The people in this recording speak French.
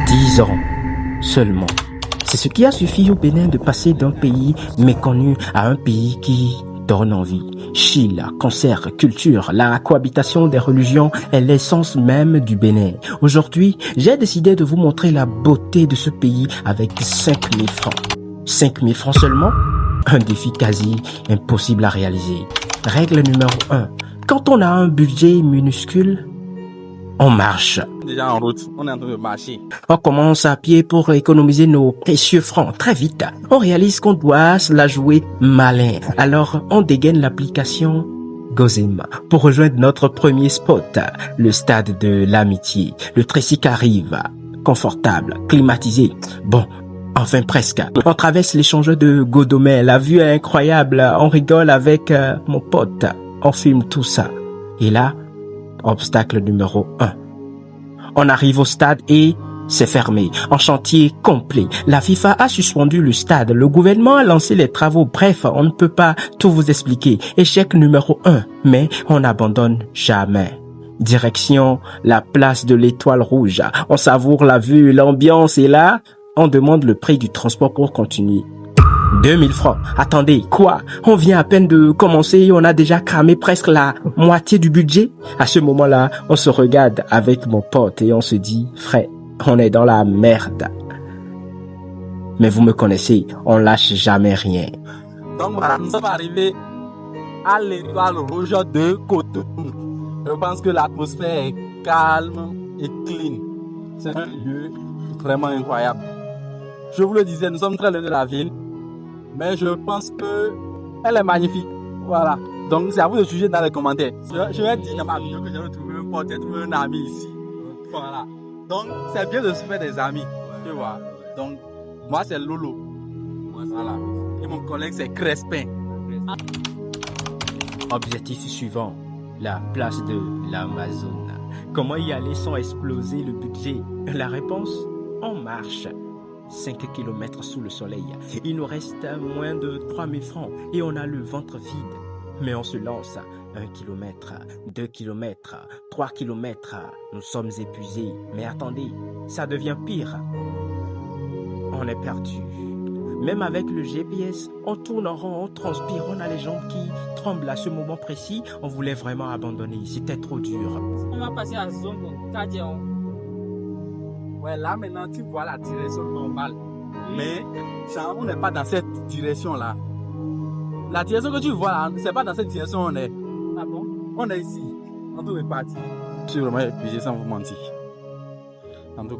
10 ans seulement. C'est ce qui a suffi au Bénin de passer d'un pays méconnu à un pays qui donne envie. Chill, concert, culture, la cohabitation des religions est l'essence même du Bénin. Aujourd'hui, j'ai décidé de vous montrer la beauté de ce pays avec 5 000 francs. 5 000 francs seulement? Un défi quasi impossible à réaliser. Règle numéro 1. Quand on a un budget minuscule, on marche. Déjà en route, on est en train de marcher. On commence à pied pour économiser nos précieux francs. Très vite, on réalise qu'on doit se la jouer malin. Alors, on dégaine l'application Gozem pour rejoindre notre premier spot, le stade de l'amitié. Le tricycle arrive, confortable, climatisé. Bon, enfin presque. On traverse l'échangeur de Godomel. La vue est incroyable. On rigole avec mon pote. On filme tout ça. Et là, obstacle numéro 1. On arrive au stade et c'est fermé, en chantier complet. La FIFA a suspendu le stade, le gouvernement a lancé les travaux. Bref, on ne peut pas tout vous expliquer. Échec numéro 1, mais on n'abandonne jamais. Direction la place de l'Étoile Rouge. On savoure la vue, l'ambiance et là, on demande le prix du transport pour continuer. 2000 francs. Attendez, quoi? On vient à peine de commencer et on a déjà cramé presque la moitié du budget? À ce moment-là, on se regarde avec mon pote et on se dit, frère, on est dans la merde. Mais vous me connaissez, on lâche jamais rien. Donc voilà, nous sommes arrivés à l'Étoile Rouge de Cotonou. Je pense que l'atmosphère est calme et clean. C'est un lieu vraiment incroyable. Je vous le disais, nous sommes très loin de la ville. Mais je pense que elle est magnifique. Voilà. Donc c'est à vous de juger dans les commentaires. Je vais dire dans ma vidéo que j'ai retrouvé un pote, j'ai trouvé un ami ici. Voilà. Donc c'est bien de se faire des amis. Tu vois. Donc moi c'est Lolo. Voilà. Et mon collègue c'est Crespin. Objectif suivant, la place de l'Amazone. Comment y aller sans exploser le budget? La réponse, on marche. 5 km sous le soleil. Il nous reste moins de 3000 francs et on a le ventre vide. Mais on se lance. 1 km, 2 km, 3 km. Nous sommes épuisés. Mais attendez, ça devient pire. On est perdu. Même avec le GPS, on tourne en rond, on transpire, on a les jambes qui tremblent à ce moment précis. On voulait vraiment abandonner. C'était trop dur. On va passer à Zongo, Kadian. Ouais, là maintenant tu vois la direction normale. Mais on n'est pas dans cette direction-là. La direction que tu vois là, c'est pas dans cette direction on est. Ah bon? On est ici. On peut repartir. Je suis vraiment épuisé sans vous mentir. En tout cas.